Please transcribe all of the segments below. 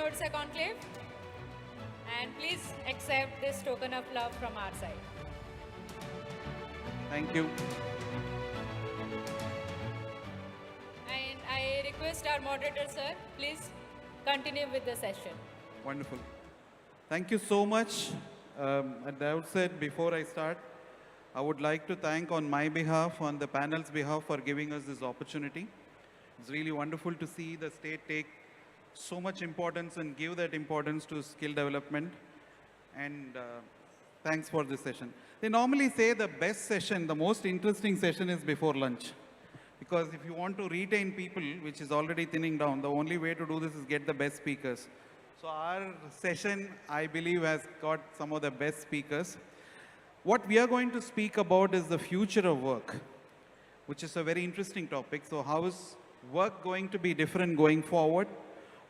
Odisha Conclave. And please accept this token of love from our side. Thank you. And I request our moderator, sir, please continue with the session. Wonderful. Thank you so much. At the outset, before I start, I would like to thank on my behalf, on the panel's behalf, for giving us this opportunity. It's really wonderful to see the state take so much importance and give that importance to skill development. And thanks for this session. They normally say the best session, the most interesting session is before lunch. Because if you want to retain people, which is already thinning down, the only way to do this is get the best speakers. So our session, I believe, has got some of the best speakers. What we are going to speak about is the future of work, which is a very interesting topic. So how is work going to be different going forward?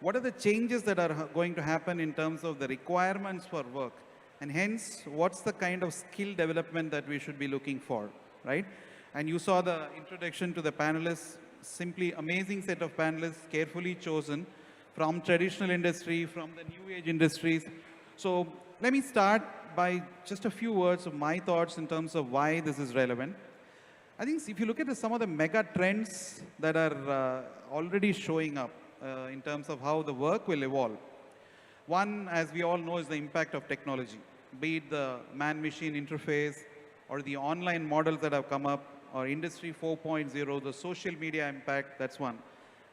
What are the changes that are going to happen in terms of the requirements for work? And hence, what's the kind of skill development that we should be looking for, right? And you saw the introduction to the panelists, simply amazing set of panelists, carefully chosen from traditional industry, from the new age industries. So let me start by just a few words of my thoughts in terms of why this is relevant. I think if you look at some of the mega trends that are already showing up in terms of how the work will evolve. One, as we all know, is the impact of technology, be it the man-machine interface or the online models that have come up, or Industry 4.0, the social media impact, that's one.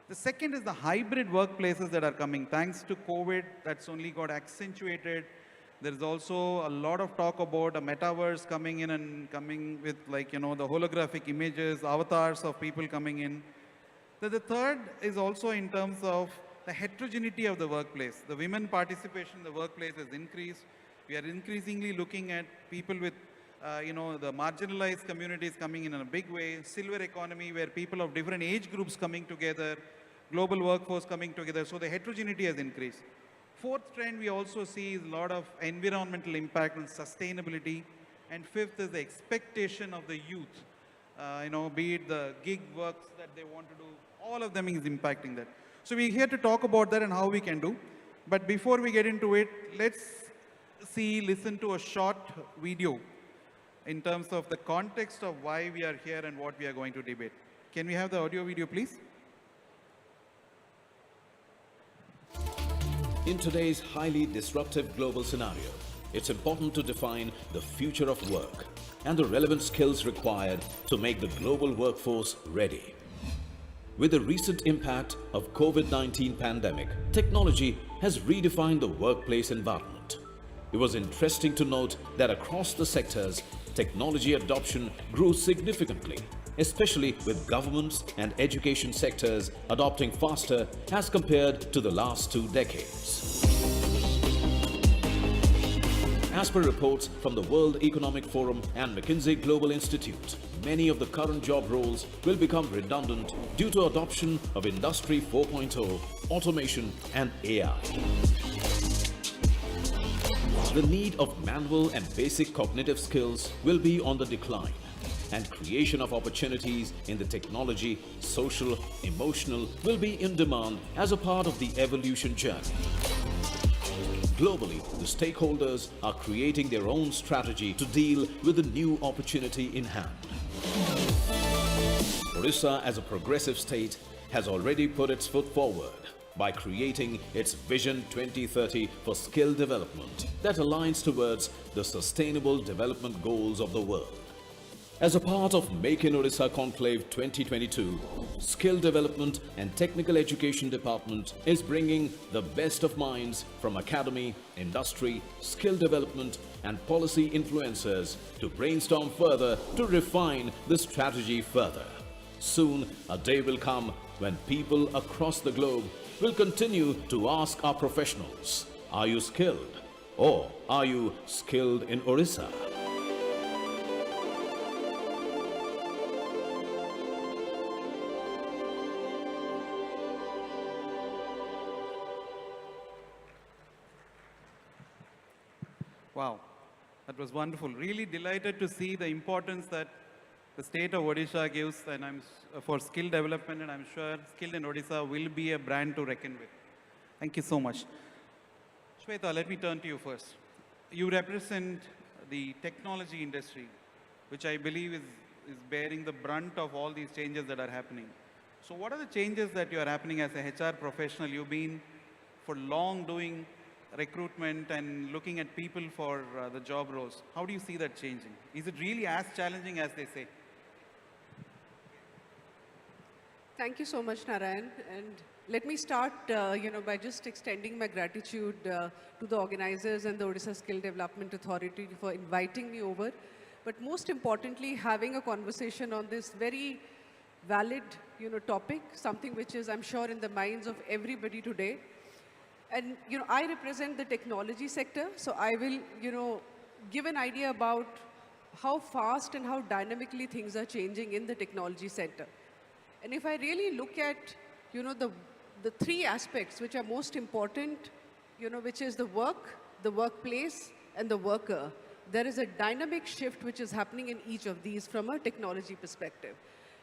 The second is the hybrid workplaces that are coming. Thanks to COVID, that's only got accentuated. There's also a lot of talk about a metaverse coming in and coming with, like, you know, the holographic images, avatars of people coming in. The third is also in terms of the heterogeneity of the workplace. The women participation in the workplace has increased. We are increasingly looking at people with, the marginalized communities coming in a big way. Silver economy, where people of different age groups coming together, global workforce coming together. So the heterogeneity has increased. Fourth trend we also see is a lot of environmental impact on sustainability. And fifth is the expectation of the youth. Be it the gig works that they want to do, all of them is impacting that. So we're here to talk about that and how we can do. But before we get into it, let's listen to a short video in terms of the context of why we are here and what we are going to debate. Can we have the audio video, please? In today's highly disruptive global scenario, it's important to define the future of work and the relevant skills required to make the global workforce ready. With the recent impact of COVID-19 pandemic, technology has redefined the workplace environment. It was interesting to note that across the sectors, technology adoption grew significantly, especially with governments and education sectors adopting faster as compared to the last 2 decades. As per reports from the World Economic Forum and McKinsey Global Institute, many of the current job roles will become redundant due to adoption of Industry 4.0, automation and AI. The need of manual and basic cognitive skills will be on the decline, and creation of opportunities in the technology, social, emotional will be in demand as a part of the evolution journey. Globally, the stakeholders are creating their own strategy to deal with the new opportunity in hand. Odisha, as a progressive state, has already put its foot forward by creating its Vision 2030 for skill development that aligns towards the sustainable development goals of the world. As a part of Make in Odisha Conclave 2022, Skill Development and Technical Education Department is bringing the best of minds from academy, industry, skill development and policy influencers to brainstorm further to refine the strategy further. Soon, a day will come when people across the globe will continue to ask our professionals, are you skilled? Or are you skilled in Odisha? Wow, that was wonderful. Really delighted to see the importance that the state of Odisha gives, and for skill development, and I'm sure Skilled in Odisha will be a brand to reckon with. Thank you so much. Shweta, let me turn to you first. You represent the technology industry, which I believe is bearing the brunt of all these changes that are happening. So what are the changes that you are happening as a HR professional? You've been for long doing recruitment and looking at people for the job roles. How do you see that changing? Is it really as challenging as they say? Thank you so much, Narayan. And let me start, by just extending my gratitude to the organizers and the Odisha Skill Development Authority for inviting me over. But most importantly, having a conversation on this very valid, topic, something which is, I'm sure, in the minds of everybody today. And, I represent the technology sector, so I will, give an idea about how fast and how dynamically things are changing in the technology sector. And if I really look at, the three aspects which are most important, which is the work, the workplace, and the worker, there is a dynamic shift which is happening in each of these from a technology perspective.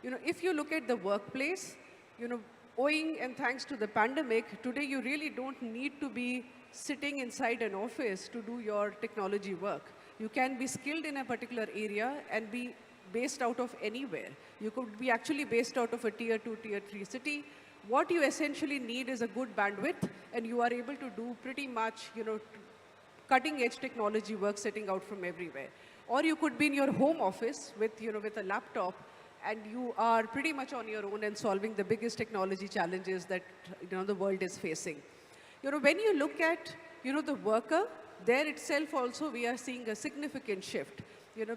If you look at the workplace, owing and thanks to the pandemic, today you really don't need to be sitting inside an office to do your technology work. You can be skilled in a particular area and be based out of anywhere. You could be actually based out of a tier 2, tier 3 city. What you essentially need is a good bandwidth, and you are able to do pretty much, cutting edge technology work sitting out from everywhere. Or you could be in your home office with, with a laptop, and you are pretty much on your own and solving the biggest technology challenges that, the world is facing. When you look at, the worker, there itself also we are seeing a significant shift,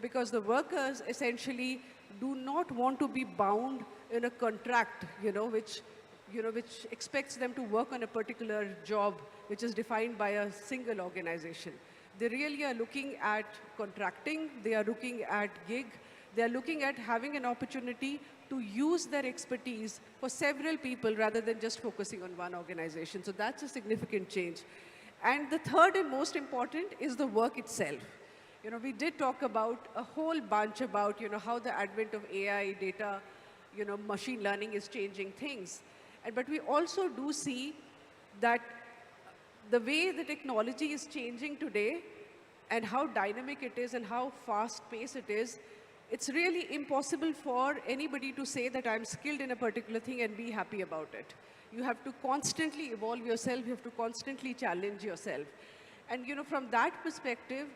because the workers essentially do not want to be bound in a contract, which expects them to work on a particular job, which is defined by a single organization. They really are looking at contracting, they are looking at gig, they are looking at having an opportunity to use their expertise for several people rather than just focusing on one organization. So that's a significant change. And the third and most important is the work itself. We did talk about a whole bunch about, how the advent of AI, data, machine learning is changing things. But we also do see that the way the technology is changing today and how dynamic it is and how fast-paced it is, it's really impossible for anybody to say that I'm skilled in a particular thing and be happy about it. You have to constantly evolve yourself, you have to constantly challenge yourself. And from that perspective,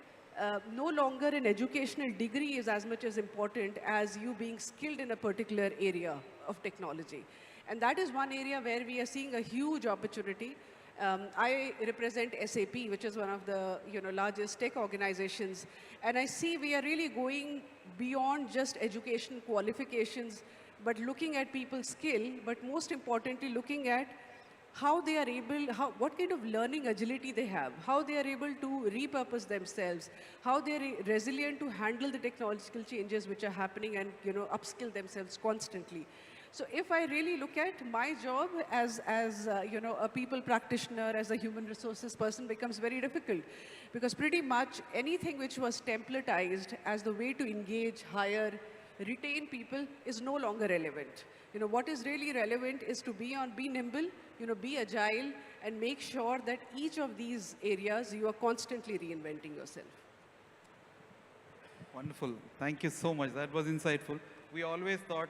no longer an educational degree is as much as important as you being skilled in a particular area of technology. And that is one area where we are seeing a huge opportunity. I represent SAP, which is one of the largest tech organizations. And I see we are really going beyond just education qualifications, but looking at people's skill, but most importantly, looking at how they are able, what kind of learning agility they have, how they are able to repurpose themselves, how they are resilient to handle the technological changes which are happening and upskill themselves constantly. So if I really look at my job as a people practitioner, as a human resources person becomes very difficult, because pretty much anything which was templatized as the way to engage, hire, retain people is no longer relevant. What is really relevant is to be nimble, be agile, and make sure that each of these areas you are constantly reinventing yourself. Wonderful. Thank you so much. That was insightful. We always thought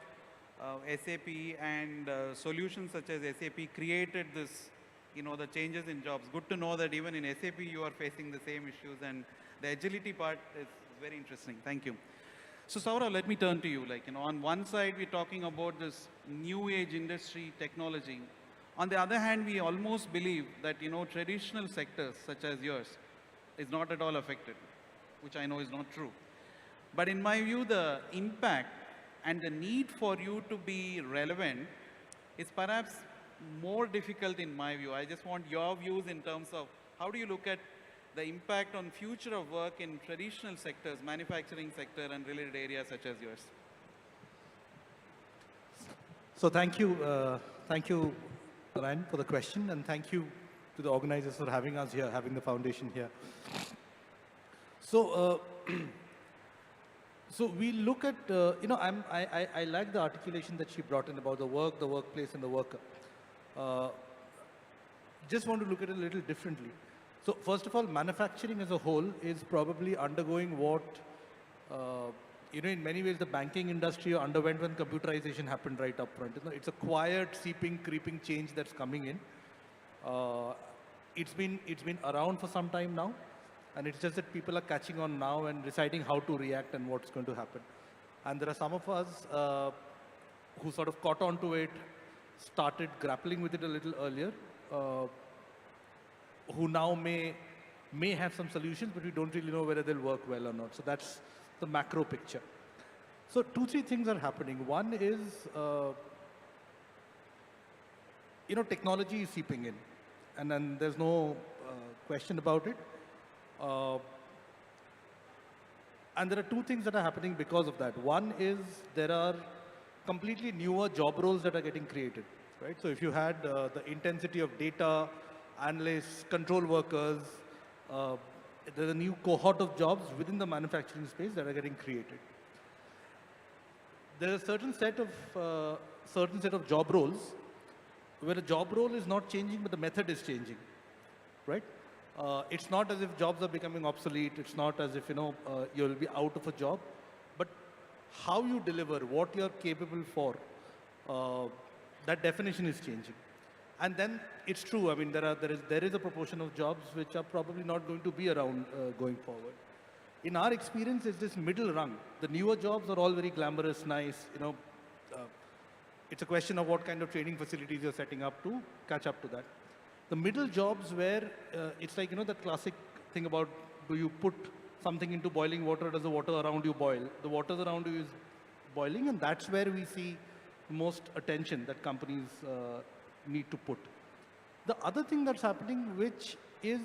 SAP and solutions such as SAP created this, the changes in jobs. Good to know that even in SAP you are facing the same issues, and the agility part is very interesting. Thank you. So Saurabh, let me turn to you. On one side we're talking about this new age industry technology. On the other hand, we almost believe that, traditional sectors such as yours is not at all affected, which I know is not true. But in my view, the impact and the need for you to be relevant is perhaps more difficult in my view. I just want your views in terms of how do you look at the impact on future of work in traditional sectors, manufacturing sector and related areas such as yours. So thank you, Ryan, for the question, and thank you to the organizers for having us here, having the foundation here. So, so we look at, I like the articulation that she brought in about the work, the workplace, and the worker. Just want to look at it a little differently. So first of all, manufacturing as a whole is probably undergoing what, in many ways the banking industry underwent when computerization happened right up front. It's a quiet, seeping, creeping change that's coming in. It's been around for some time now, and it's just that people are catching on now and deciding how to react and what's going to happen. And there are some of us who sort of caught on to it, started grappling with it a little earlier, who now may have some solutions, but we don't really know whether they'll work well or not. So that's the macro picture. So 2-3 things are happening. One is, technology is seeping in, and then there's no question about it. And there are 2 things that are happening because of that. One is there are completely newer job roles that are getting created, right? So if you had the intensity of data, analysts, control workers, there's a new cohort of jobs within the manufacturing space that are getting created. There's a certain set of job roles where a job role is not changing, but the method is changing, right? It's not as if jobs are becoming obsolete. It's not as if, you'll be out of a job. But how you deliver, what you're capable for, that definition is changing. And then it's true. I mean, there is a proportion of jobs which are probably not going to be around going forward. In our experience, it's this middle rung. The newer jobs are all very glamorous, nice. It's a question of what kind of training facilities you're setting up to catch up to that. The middle jobs where it's like, that classic thing about, do you put something into boiling water, does the water around you boil? The water around you is boiling, and that's where we see most attention that companies need to put. The other thing that's happening, which is,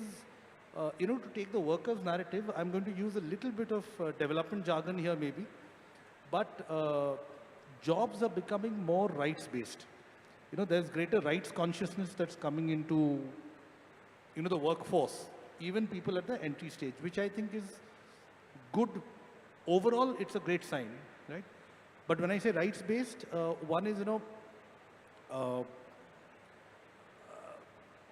to take the workers' narrative, I'm going to use a little bit of development jargon here maybe, but jobs are becoming more rights-based. There's greater rights consciousness that's coming into, the workforce, even people at the entry stage, which I think is good. Overall, it's a great sign, right? But when I say rights-based, one is,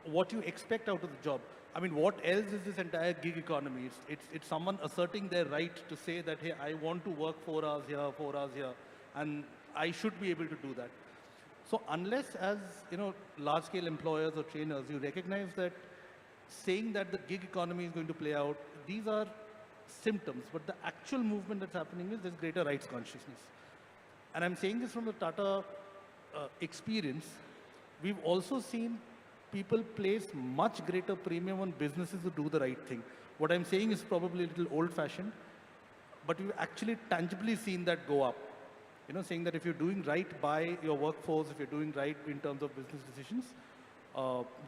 what you expect out of the job. I mean, what else is this entire gig economy? It's someone asserting their right to say that, hey, I want to work 4 hours here, 4 hours here, and I should be able to do that. So unless as, large-scale employers or trainers, you recognize that saying that the gig economy is going to play out, these are symptoms, but the actual movement that's happening is there's greater rights consciousness. And I'm saying this from the Tata experience. We've also seen people place much greater premium on businesses to do the right thing. What I'm saying is probably a little old-fashioned, but we've actually tangibly seen that go up. Saying that if you're doing right by your workforce, if you're doing right in terms of business decisions,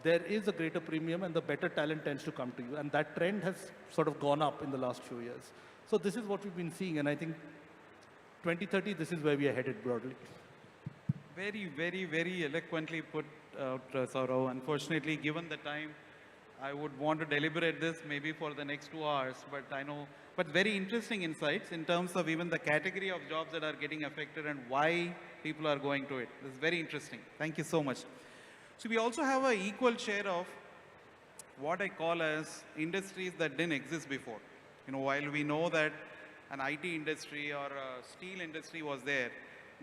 there is a greater premium and the better talent tends to come to you. And that trend has sort of gone up in the last few years. So this is what we've been seeing. And I think 2030, this is where we are headed broadly. Very, very, very eloquently put out, Saurav. Unfortunately, given the time, I would want to deliberate this maybe for the next 2 hours, but I know, but very interesting insights in terms of even the category of jobs that are getting affected and why people are going to it. This is very interesting. Thank you so much. So we also have an equal share of what I call as industries that didn't exist before. While we know that an IT industry or a steel industry was there,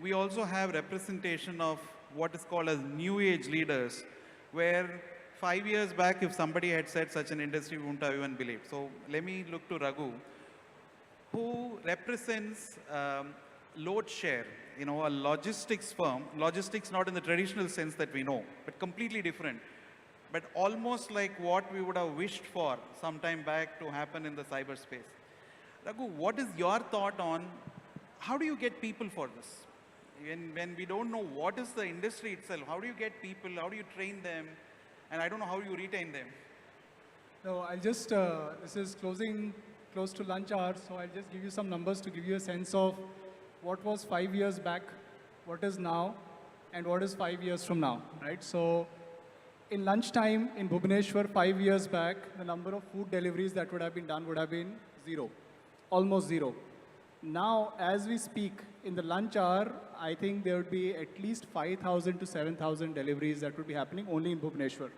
we also have representation of what is called as new age leaders, where 5 years back, if somebody had said such an industry, we wouldn't have even believed. So let me look to Raghu, who represents Load Share, a logistics firm. Logistics not in the traditional sense that we know, but completely different. But almost like what we would have wished for some time back to happen in the cyberspace. Raghu, what is your thought on how do you get people for this? When we don't know what is the industry itself, how do you get people, how do you train them? And I don't know how you retain them. No, I'll just, this is close to lunch hour, so I'll just give you some numbers to give you a sense of what was 5 years back, what is now, and what is 5 years from now, right? So in lunchtime in Bhubaneswar 5 years back, the number of food deliveries that would have been done would have been 0, almost 0. Now, as we speak, in the lunch hour, I think there would be at least 5,000 to 7,000 deliveries that would be happening only in Bhubaneswar.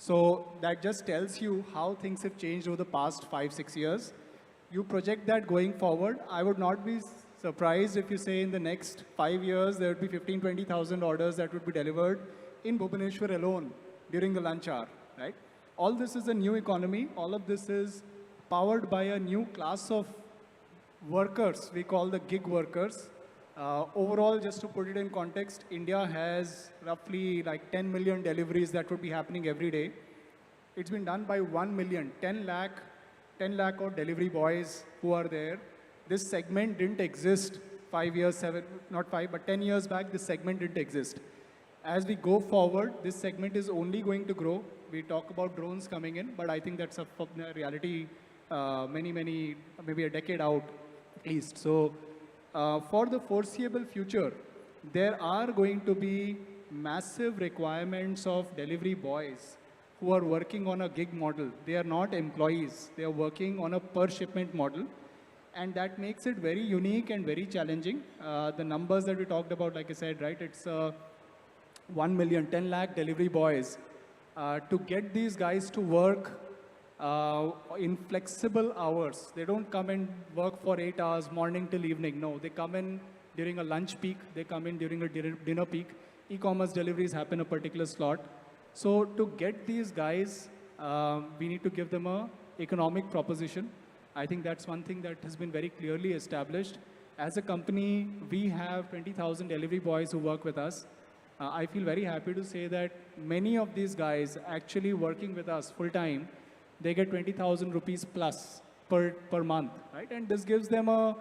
So that just tells you how things have changed over the past 5, 6 years. You project that going forward, I would not be surprised if you say in the next 5 years, there would be 15, 20,000 orders that would be delivered in Bhubaneswar alone during the lunch hour, right? All this is a new economy. All of this is powered by a new class of workers, we call the gig workers. Overall, just to put it in context, India has roughly like 10 million deliveries that would be happening every day. It's been done by 1 million, 10 lakh of delivery boys who are there. This segment didn't exist 5 years, not 5, but 10 years back, this segment didn't exist. As we go forward, this segment is only going to grow. We talk about drones coming in, but I think that's a reality maybe a decade out at least. So for the foreseeable future, there are going to be massive requirements of delivery boys who are working on a gig model. They are not employees. They are working on a per shipment model. And that makes it very unique and very challenging. The numbers that we talked about, like I said, right, it's 1 million, 10 lakh delivery boys. To get these guys to work in flexible hours. They don't come and work for 8 hours, morning till evening. No, they come in during a lunch peak. They come in during a dinner peak. E-commerce deliveries happen a particular slot. So to get these guys, we need to give them a economic proposition. I think that's one thing that has been very clearly established. As a company, we have 20,000 delivery boys who work with us. I feel very happy to say that many of these guys actually working with us full-time, they get 20,000 rupees plus per month, right? And this gives them a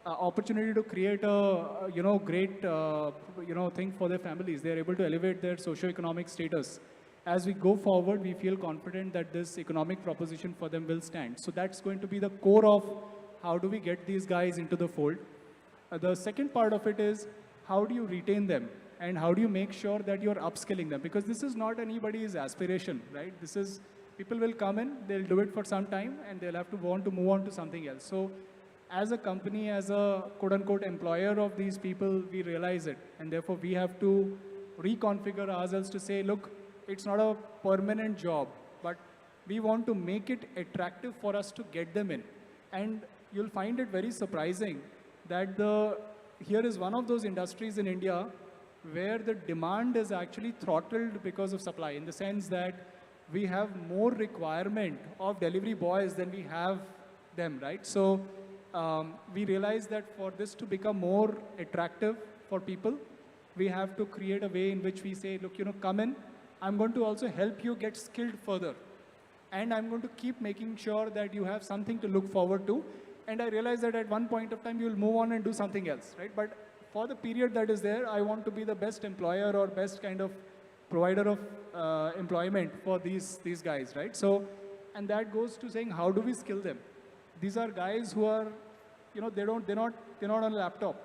opportunity to create a great thing for their families. They are able to elevate their socio-economic status. As we go forward, we feel confident that this economic proposition for them will stand. So that's going to be the core of how do we get these guys into the fold. The second part of it is how do you retain them? And how do you make sure that you're upskilling them? Because this is not anybody's aspiration, right? This is, people will come in, they'll do it for some time, and they'll have to want to move on to something else. So as a company, as a quote-unquote employer of these people, we realize it. And therefore, we have to reconfigure ourselves to say, look, it's not a permanent job, but we want to make it attractive for us to get them in. And you'll find it very surprising that here is one of those industries in India where the demand is actually throttled because of supply, in the sense that we have more requirement of delivery boys than we have them, right? So we realize that for this to become more attractive for people, we have to create a way in which we say, look, come in, I'm going to also help you get skilled further. And I'm going to keep making sure that you have something to look forward to. And I realize that at one point of time, you'll move on and do something else, right? But for the period that is there, I want to be the best employer or best kind of provider of employment for these guys, right? So, and that goes to saying, how do we skill them? These are guys who are, they're not on a laptop.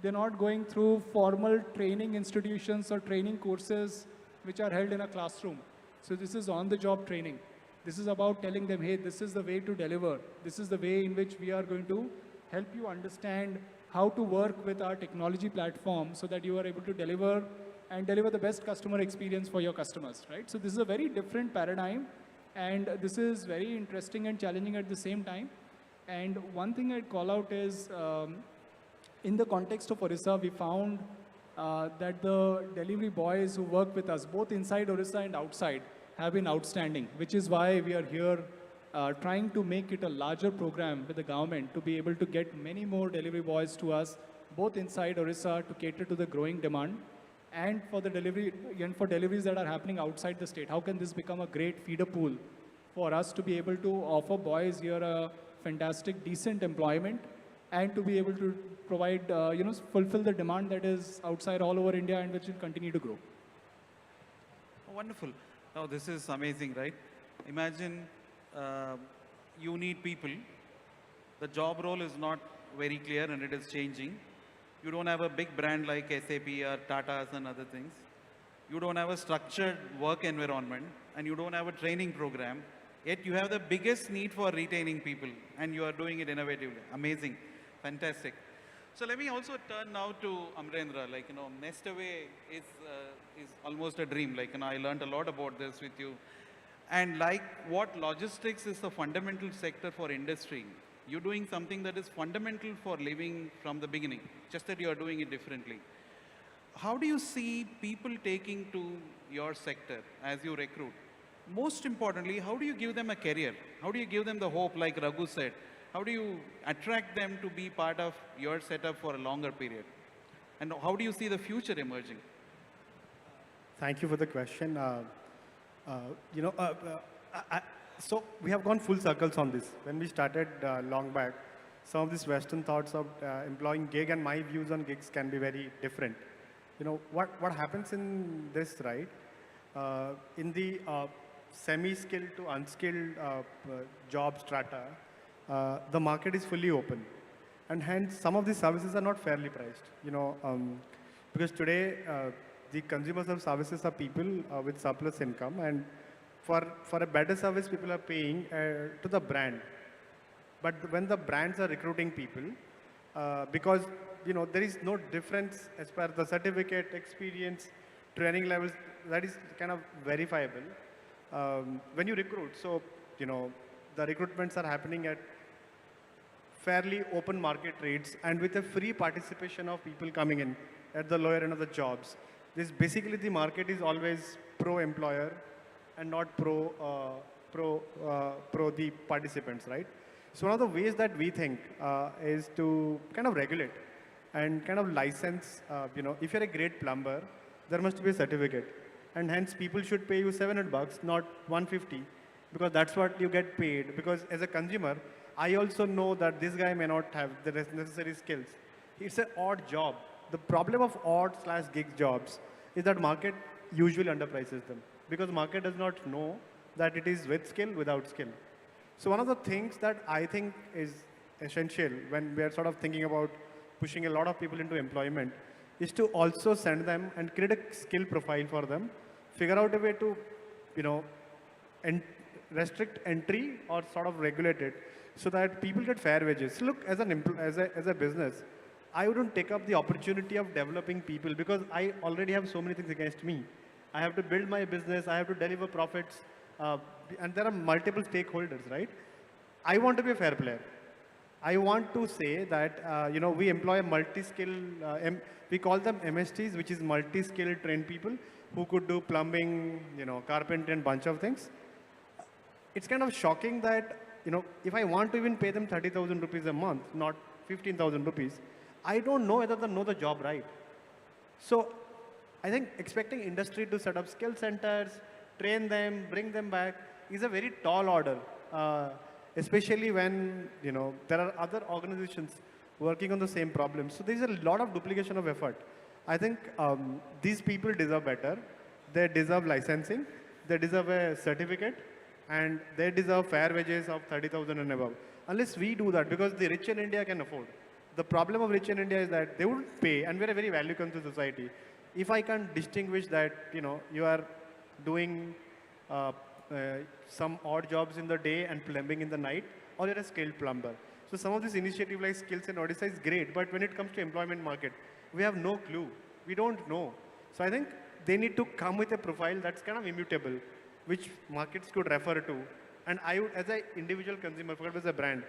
They're not going through formal training institutions or training courses which are held in a classroom. So this is on-the-job training. This is about telling them, hey, this is the way to deliver. This is the way in which we are going to help you understand how to work with our technology platform so that you are able to deliver the best customer experience for your customers, right? So this is a very different paradigm, and this is very interesting and challenging at the same time. And one thing I'd call out is, in the context of Odisha, we found that the delivery boys who work with us, both inside Odisha and outside, have been outstanding, which is why we are here trying to make it a larger program with the government to be able to get many more delivery boys to us, both inside Odisha to cater to the growing demand, and for the deliveries that are happening outside the state. How can this become a great feeder pool for us to be able to offer boys here a fantastic, decent employment, and to be able to provide, fulfill the demand that is outside all over India and which will continue to grow. Oh, wonderful. Now, this is amazing, right? Imagine you need people. The job role is not very clear and it is changing. You don't have a big brand like SAP or Tata's and other things. You don't have a structured work environment, and you don't have a training program. Yet you have the biggest need for retaining people, and you are doing it innovatively. Amazing. Fantastic. So let me also turn now to Amrendra. Nest Away is almost a dream. I learned a lot about this with you. And like what logistics is the fundamental sector for industry, you're doing something that is fundamental for living from the beginning, just that you're doing it differently. How do you see people taking to your sector as you recruit? Most importantly, how do you give them a career? How do you give them the hope, like Raghu said? How do you attract them to be part of your setup for a longer period? And how do you see the future emerging? Thank you for the question. You know, so we have gone full circles on this. When we started long back, some of these Western thoughts of employing gig and my views on gigs can be very different. You know, what happens in this, right? In the semi-skilled to unskilled job strata, the market is fully open. And hence, some of these services are not fairly priced. You know, because today, the consumers of services are people with surplus income, and for a better service, people are paying to the brand. But when the brands are recruiting people, because you know there is no difference as per the certificate, experience, training levels, that is kind of verifiable when you recruit. So you know the recruitments are happening at fairly open market rates and with a free participation of people coming in at the lower end of the jobs. This basically the market is always pro-employer and not pro the participants, right? So one of the ways that we think is to kind of regulate and kind of license. You know, if you're a great plumber, there must be a certificate, and hence people should pay you $700, not 150, because that's what you get paid. Because as a consumer, I also know that this guy may not have the necessary skills. It's an odd job. The problem of odd/gig jobs is that market usually underprices them because market does not know that it is with skill, without skill. So one of the things that I think is essential when we are sort of thinking about pushing a lot of people into employment is to also send them and create a skill profile for them, figure out a way to, you know, restrict entry or sort of regulate it so that people get fair wages. Look, as a business, I wouldn't take up the opportunity of developing people because I already have so many things against me. I have to build my business, I have to deliver profits, and there are multiple stakeholders, right? I want to be a fair player. I want to say that, you know, we employ a multi-skilled, we call them MSTs, which is multi-skilled trained people who could do plumbing, you know, carpentry and bunch of things. It's kind of shocking that, you know, if I want to even pay them 30,000 rupees a month, not 15,000 rupees, I don't know whether they know the job right. So I think expecting industry to set up skill centers, train them, bring them back is a very tall order, especially when, you know, there are other organizations working on the same problem. So there's a lot of duplication of effort. I think these people deserve better. They deserve licensing. They deserve a certificate. And they deserve fair wages of 30,000 and above. Unless we do that, because the rich in India can afford. The problem of rich in India is that they wouldn't pay, and we're a very value-conscious society. If I can't distinguish that, you know, you are doing some odd jobs in the day and plumbing in the night, or you're a skilled plumber. So some of this initiative like Skills in Odisha is great, but when it comes to employment market, we have no clue. We don't know. So I think they need to come with a profile that's kind of immutable, which markets could refer to. And I would, as an individual consumer, forget as a brand,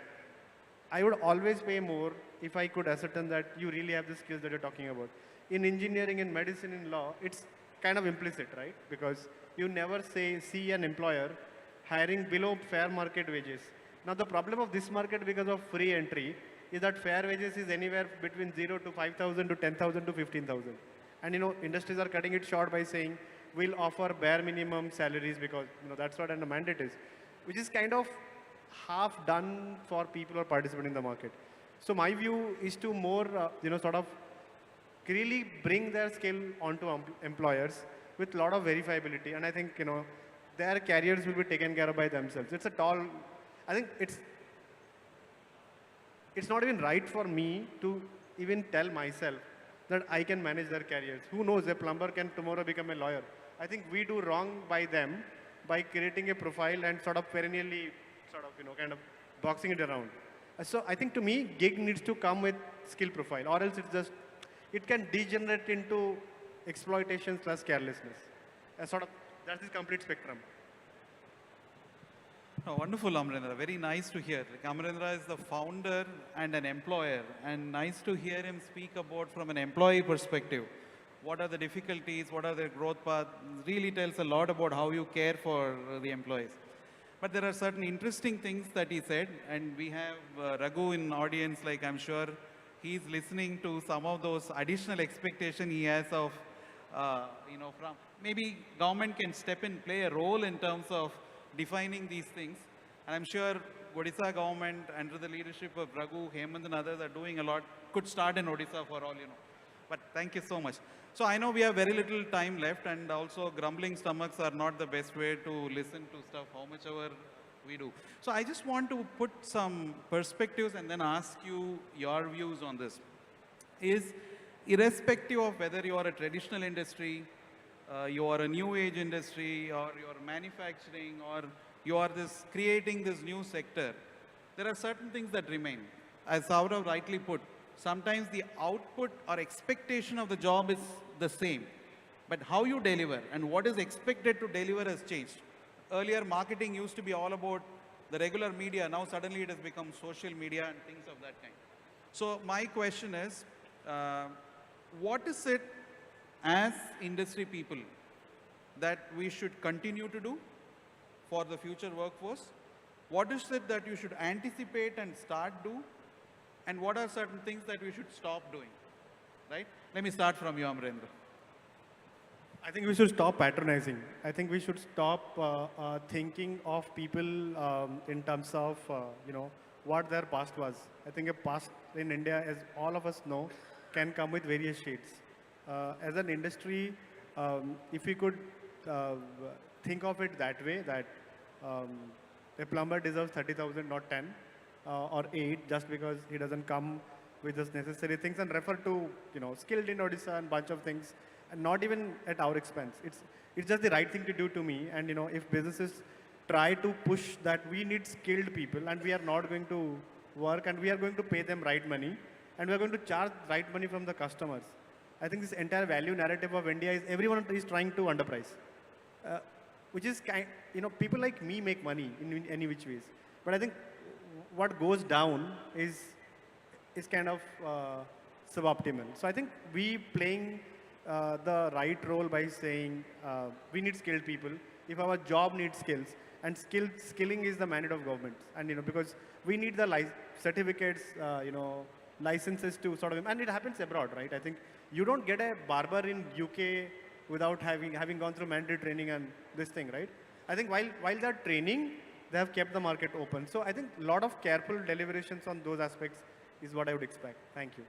I would always pay more if I could ascertain that you really have the skills that you're talking about. In engineering, in medicine, in law, it's kind of implicit, right? Because you never see an employer hiring below fair market wages. Now the problem of this market because of free entry is that fair wages is anywhere between 0 to 5,000 to 10,000 to 15,000. And you know, industries are cutting it short by saying, we'll offer bare minimum salaries because you know that's what the mandate is, which is kind of half done for people who are participating in the market. So my view is to more, you know, sort of really bring their skill onto employers with a lot of verifiability. And I think, you know, their careers will be taken care of by themselves. It's a tall, I think it's not even right for me to even tell myself that I can manage their careers. Who knows, a plumber can tomorrow become a lawyer. I think we do wrong by them by creating a profile and sort of perennially sort of, you know, kind of boxing it around. So I think to me, gig needs to come with skill profile, or else it's just, it can degenerate into exploitation plus carelessness. Sort of, that's the complete spectrum. Oh, wonderful, Amarendra. Very nice to hear. Like, Amarendra is the founder and an employer, and nice to hear him speak about from an employee perspective. What are the difficulties? What are their growth path? Really tells a lot about how you care for the employees. But there are certain interesting things that he said, and we have Raghu in audience. Like I'm sure he's listening to some of those additional expectation he has of, from maybe government can step in, play a role in terms of defining these things. And I'm sure Odisha government, under the leadership of Raghu, Hemant and others are doing a lot. Could start in Odisha for all you know. But thank you so much. So I know we have very little time left, and also grumbling stomachs are not the best way to listen to stuff, how much ever we do. So I just want to put some perspectives and then ask you your views on this. Is irrespective of whether you are a traditional industry, you are a new age industry, or you are manufacturing, or you are creating this new sector, there are certain things that remain. As Saurav rightly put, sometimes the output or expectation of the job is the same, but how you deliver and what is expected to deliver has changed. Earlier, marketing used to be all about the regular media. Now, suddenly it has become social media and things of that kind. So my question is, what is it as industry people that we should continue to do for the future workforce? What is it that you should anticipate and start do? And what are certain things that we should stop doing, right? Let me start from you, Amarendra. I think we should stop patronizing. I think we should stop thinking of people in terms of, what their past was. I think a past in India, as all of us know, can come with various shades. As an industry, if we could think of it that way, that a plumber deserves 30,000, not 10, or 8, just because he doesn't come with those necessary things, and refer to, skilled in Odisha and bunch of things, and not even at our expense. It's just the right thing to do to me. And, if businesses try to push that we need skilled people, and we are not going to work, and we are going to pay them right money, and we are going to charge right money from the customers. I think this entire value narrative of India is everyone is trying to underprice, which is people like me make money in any which ways. But I think what goes down is kind of suboptimal. So I think we playing the right role by saying we need skilled people. If our job needs skills, and skilling is the mandate of government, and because we need the certificates, licenses to sort of, and it happens abroad, right? I think you don't get a barber in UK without having gone through mandatory training and this thing, right? I think while they're training, they have kept the market open. So I think a lot of careful deliberations on those aspects is what I would expect. Thank you.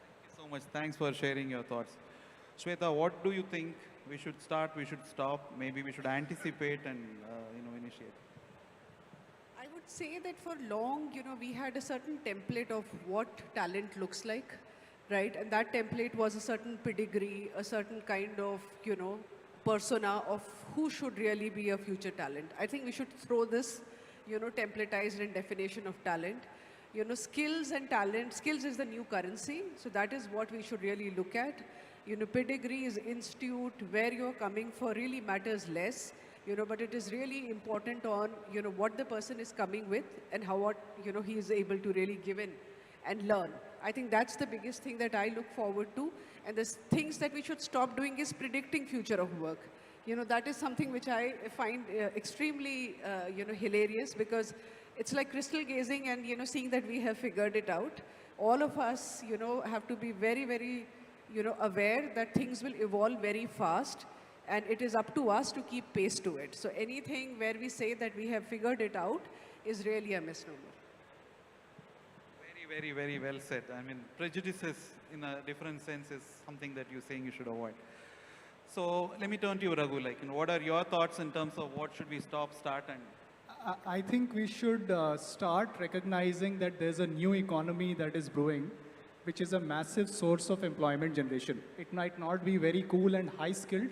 Thank you so much. Thanks for sharing your thoughts. Shweta, what do you think we should start, we should stop, maybe we should anticipate and initiate? I would say that for long, we had a certain template of what talent looks like, right? And that template was a certain pedigree, a certain kind of, persona of who should really be a future talent. I think we should throw this, templatized and definition of talent. Skills and talent, skills is the new currency. So that is what we should really look at. Pedigree is institute, where you're coming for really matters less, but it is really important on, what the person is coming with and how he is able to really give in and learn. I think that's the biggest thing that I look forward to. And the things that we should stop doing is predicting future of work. That is something which I find extremely, hilarious, because it's like crystal gazing and, seeing that we have figured it out. All of us, have to be very, very, aware that things will evolve very fast, and it is up to us to keep pace to it. So anything where we say that we have figured it out is really a misnomer. Very, very well said. I mean, prejudices in a different sense is something that you're saying you should avoid. So let me turn to you, Raghu. What are your thoughts in terms of what should we stop, start, and? I think we should start recognizing that there's a new economy that is brewing, which is a massive source of employment generation. It might not be very cool and high skilled,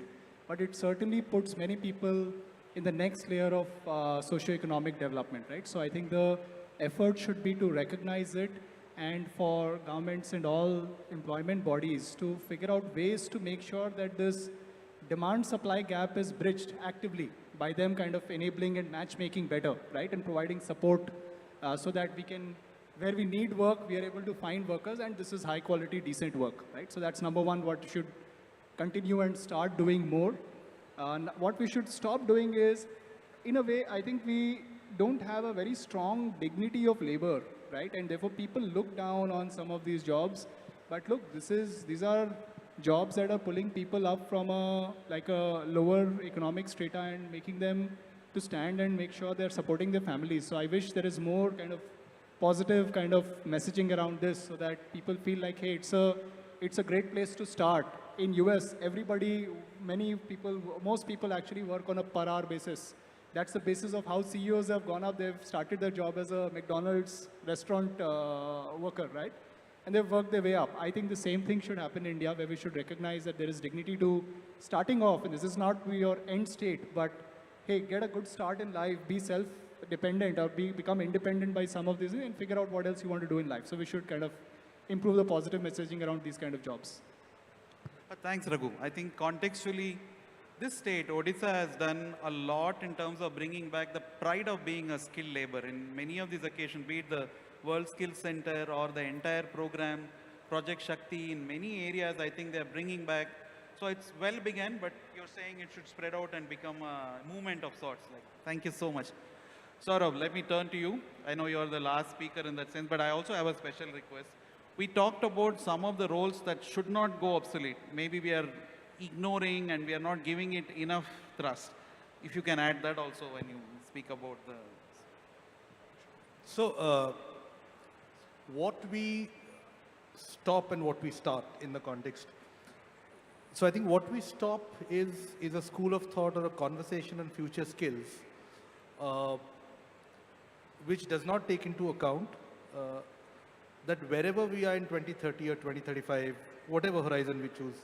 but it certainly puts many people in the next layer of socio-economic development, right? So I think the effort should be to recognize it, and for governments and all employment bodies to figure out ways to make sure that this demand-supply gap is bridged actively by them kind of enabling and matchmaking better, right? And providing support so that we can, where we need work, we are able to find workers, and this is high quality, decent work, right? So that's number one, what we should continue and start doing more. What we should stop doing is, in a way, I think we don't have a very strong dignity of labor, right? And therefore people look down on some of these jobs. But look, these are jobs that are pulling people up from a lower economic strata and making them to stand and make sure they're supporting their families. So I wish there is more kind of positive kind of messaging around this so that people feel like, hey, it's a great place to start. In US, most people actually work on a per hour basis. That's the basis of how CEOs have gone up. They've started their job as a McDonald's restaurant worker, right? And they've worked their way up. I think the same thing should happen in India, where we should recognize that there is dignity to starting off. And this is not your end state, but hey, get a good start in life, be self-dependent or become independent by some of these and figure out what else you want to do in life. So we should kind of improve the positive messaging around these kind of jobs. Thanks, Raghu. I think contextually, this state, Odisha, has done a lot in terms of bringing back the pride of being a skilled labor. In many of these occasions, be it the World Skills Center or the entire program, Project Shakti, in many areas, I think they're bringing back. So it's well began, but you're saying it should spread out and become a movement of sorts. Like, thank you so much. Saurabh, let me turn to you. I know you're the last speaker in that sense, but I also have a special request. We talked about some of the roles that should not go obsolete. Maybe we are ignoring and we are not giving it enough thrust. If you can add that also when you speak about the... So, what we stop and what we start in the context. So I think what we stop is a school of thought or a conversation on future skills, which does not take into account that wherever we are in 2030 or 2035, whatever horizon we choose,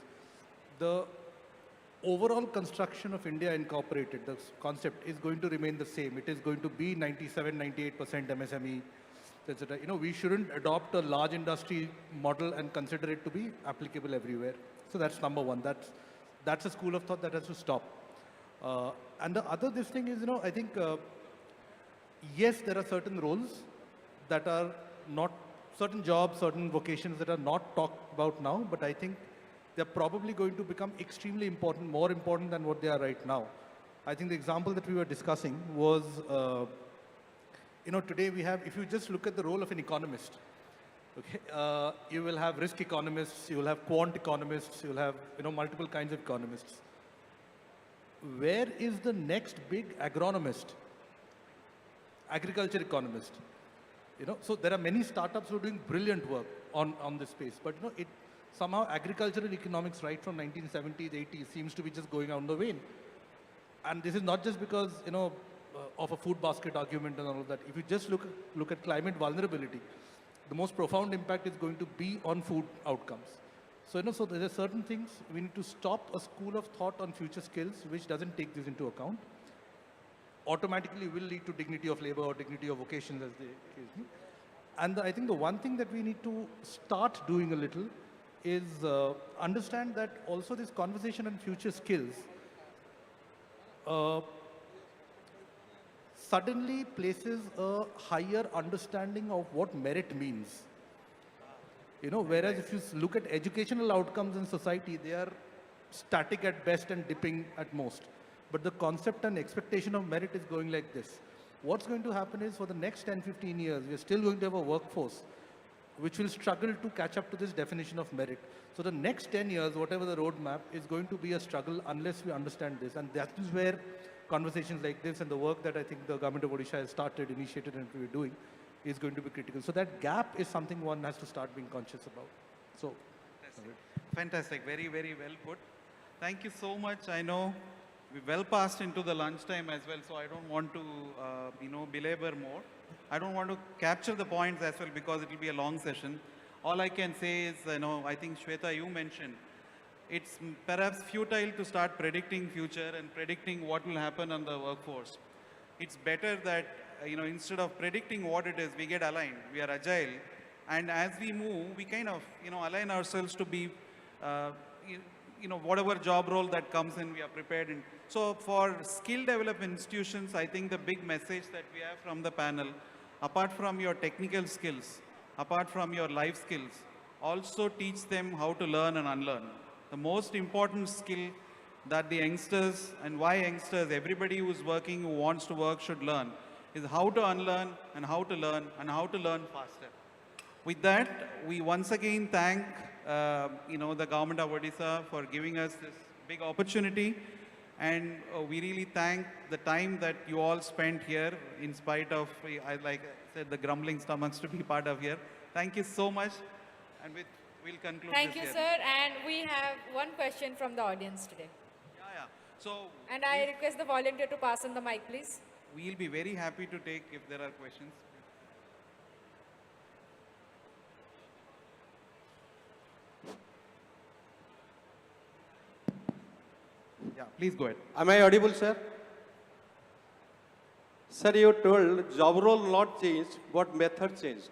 the overall construction of India Incorporated, the concept is going to remain the same. It is going to be 97, 98% MSME, etc. You know, we shouldn't adopt a large industry model and consider it to be applicable everywhere. So that's number one. That's a school of thought that has to stop. And the other this thing is, you know, I think, yes, there are certain roles that are not, certain jobs, certain vocations that are not talked about now, but I think they're probably going to become extremely important, more important than what they are right now. I think the example that we were discussing was, you know, today we have, if you just look at the role of an economist, okay, you will have risk economists, you will have quant economists, you will have, you know, multiple kinds of economists. Where is the next big agronomist? Agriculture economist. You know, so there are many startups who are doing brilliant work on this space, but you know, somehow agricultural economics right from 1970s, 80s seems to be just going on the wane. And this is not just because, you know, of a food basket argument and all of that. If you just look at climate vulnerability, the most profound impact is going to be on food outcomes. So, you know, so there are certain things we need to stop a school of thought on future skills which doesn't take this into account. Automatically will lead to dignity of labor or dignity of vocations as they case be. And I think the one thing that we need to start doing a little is understand that also this conversation on future skills suddenly places a higher understanding of what merit means. You know, whereas if you look at educational outcomes in society, they are static at best and dipping at most. But the concept and expectation of merit is going like this. What's going to happen is for the next 10, 15 years, we're still going to have a workforce which will struggle to catch up to this definition of merit. So the next 10 years, whatever the roadmap, is going to be a struggle unless we understand this. And that is where conversations like this and the work that I think the government of Odisha has started, initiated, and we're doing is going to be critical. So that gap is something one has to start being conscious about. So, fantastic. Very, very well put. Thank you so much. I know we well passed into the lunchtime as well, so I don't want to, you know, belabor more. I don't want to capture the points as well because it will be a long session. All I can say is, you know, I think Shweta, you mentioned, it's perhaps futile to start predicting future and predicting what will happen on the workforce. It's better that, you know, instead of predicting what it is, we get aligned, we are agile. And as we move, we kind of, you know, align ourselves to be, you know, whatever job role that comes in, we are prepared. And So for skill development institutions, I think the big message that we have from the panel, apart from your technical skills, apart from your life skills, also teach them how to learn and unlearn. The most important skill that the youngsters and why youngsters, everybody who's working, who wants to work should learn is how to unlearn and how to learn and how to learn faster. With that, we once again thank the government of Odisha for giving us this big opportunity, and we really thank the time that you all spent here in spite of, like I said, the grumbling stomachs to be part of here. Thank you so much, and we'll conclude Thank this you, here. sir. And we have one question from the audience today. Yeah. So And I request the volunteer to pass on the mic, please. we'll be very happy to take if there are questions. Yeah, please go ahead. Am I audible, sir? Sir, you told job role not changed, but method changed.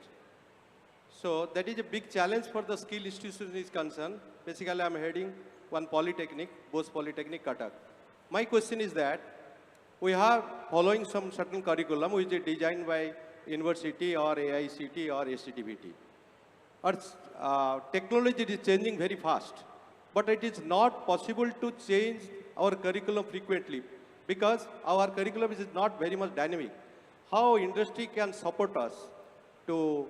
So that is a big challenge for the skill institution is concerned. Basically, I'm heading one polytechnic, Bose Polytechnic, Cuttack. My question is that we are following some certain curriculum which is designed by university or AICT or SCTBT. Our technology is changing very fast, but it is not possible to change our curriculum frequently because our curriculum is not very much dynamic. How industry can support us to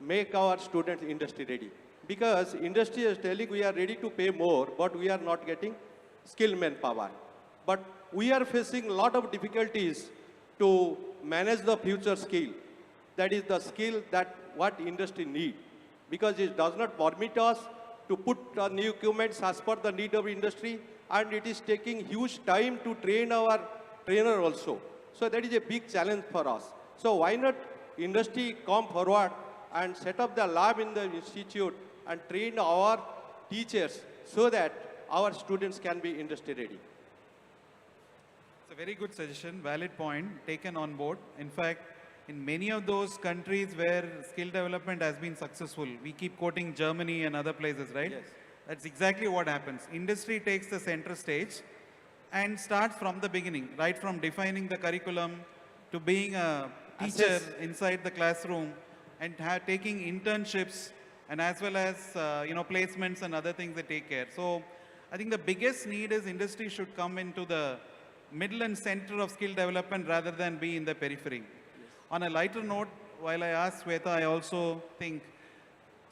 make our students industry ready? Because industry is telling we are ready to pay more, but we are not getting skilled manpower. But we are facing a lot of difficulties to manage the future skill. That is the skill that what industry need. Because it does not permit us to put new equipments as per the need of industry, and it is taking huge time to train our trainer also. So that is a big challenge for us. So why not industry come forward and set up the lab in the institute and train our teachers so that our students can be industry ready. It's a very good suggestion, valid point, taken on board. In fact, in many of those countries where skill development has been successful, we keep quoting Germany and other places, right? Yes. That's exactly what happens. Industry takes the center stage and starts from the beginning, right from defining the curriculum to being a teacher Assess. inside the classroom and taking internships and as well as placements and other things they take care. So I think the biggest need is industry should come into the middle and center of skill development rather than be in the periphery. On a lighter note, while I asked Sweta, I also think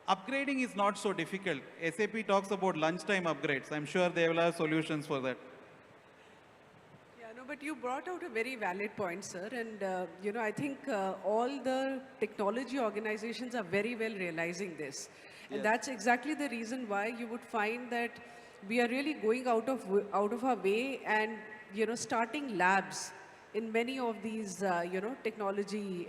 upgrading is not so difficult. SAP talks about lunchtime upgrades. I'm sure they will have solutions for that. Yeah, no, but you brought out a very valid point, sir. And, I think all the technology organizations are very well realizing this. And that's exactly the reason why you would find that we are really going out of our way and, starting labs in many of these, technology,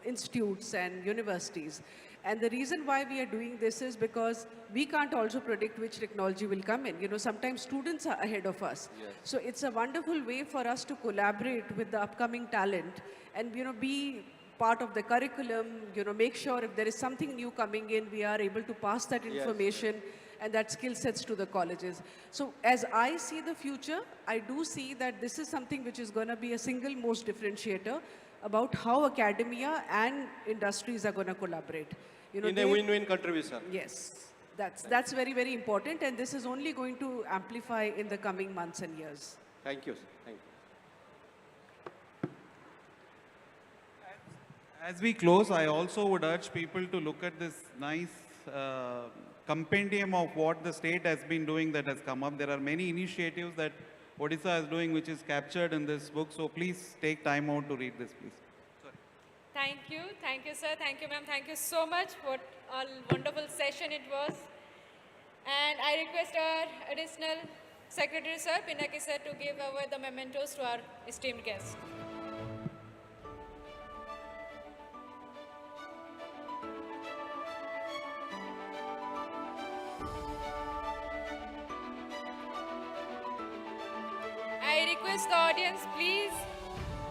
institutes and universities. And the reason why we are doing this is because we can't also predict which technology will come in. Sometimes students are ahead of us. Yes. So it's a wonderful way for us to collaborate with the upcoming talent and, be part of the curriculum, make sure if there is something new coming in, we are able to pass that information and that skill sets to the colleges. So as I see the future, I do see that this is something which is going to be a single most differentiator about how academia and industries are going to collaborate. In a win-win contribution. Yes, that's very, very important, and this is only going to amplify in the coming months and years. Thank you, sir. Thank you. As we close, I also would urge people to look at this nice compendium of what the state has been doing that has come up. There are many initiatives that Odisha is doing which is captured in this book. So please take time out to read this, please. Thank you, sir. Thank you, ma'am. Thank you so much. What a wonderful session it was. And I request our additional secretary, sir, Pinaki, sir, to give away the mementos to our esteemed guests. I request the audience, please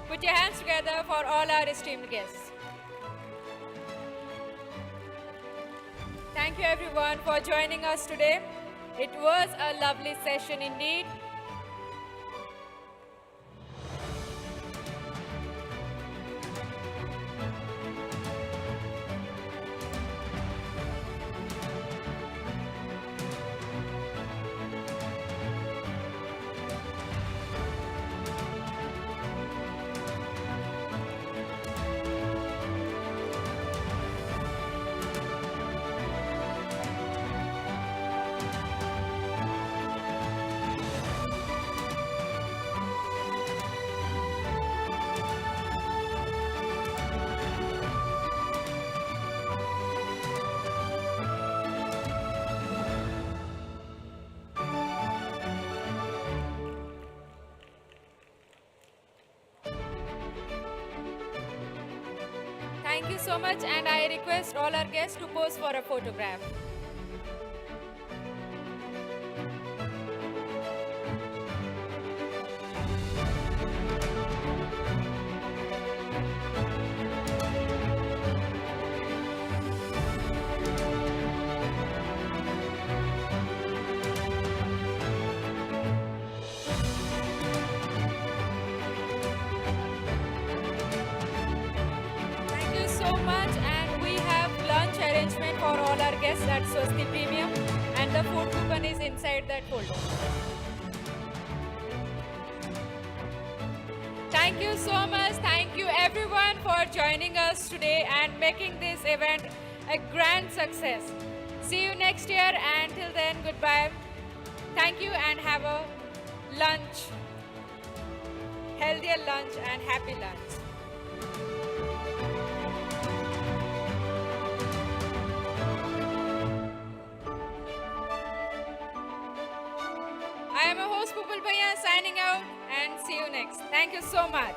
put your hands together for all our esteemed guests. Thank you everyone for joining us today. It was a lovely session indeed. Thank you so much, and I request all our guests to pose for a photograph. Thank you so much, and we have lunch arrangement for all our guests at Swasti Premium, and the food coupon is inside that folder. Thank you so much. Thank you everyone for joining us today and making this event a grand success. See you next year. Until then, goodbye. Thank you and have a lunch, healthier lunch and happy lunch. I am a host Pupul Bhaiya signing out and see you next. Thank you so much.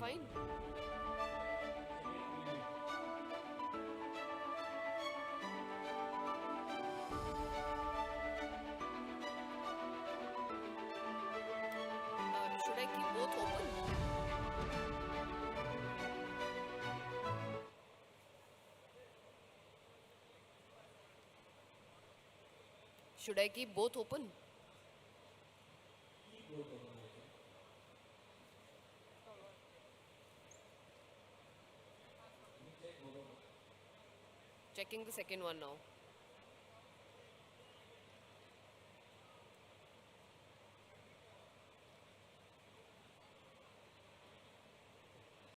fine. Should I keep both open? Should I keep both open? Checking the second one now.